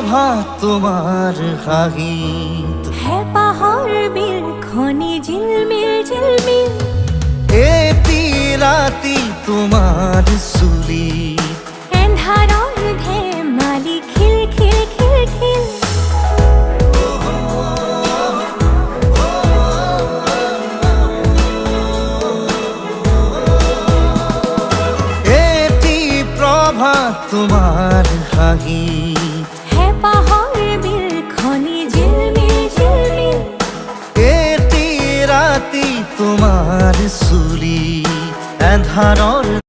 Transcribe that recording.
প্রভাত তোমার হাগিত है पहाड़ बिल खনি ঝিলমিল ঝিলমিল এটি রাতি তোমার চুলি এন্ধাৰৰ ধেমালি খিল খিল খিল খিল এটি প্রভাত তোমার হাগিত है पहाड़ बिल खনি ঝিলমিল ঝিলমিল এটি রাতি তোমার চুলি এন্ধাৰৰ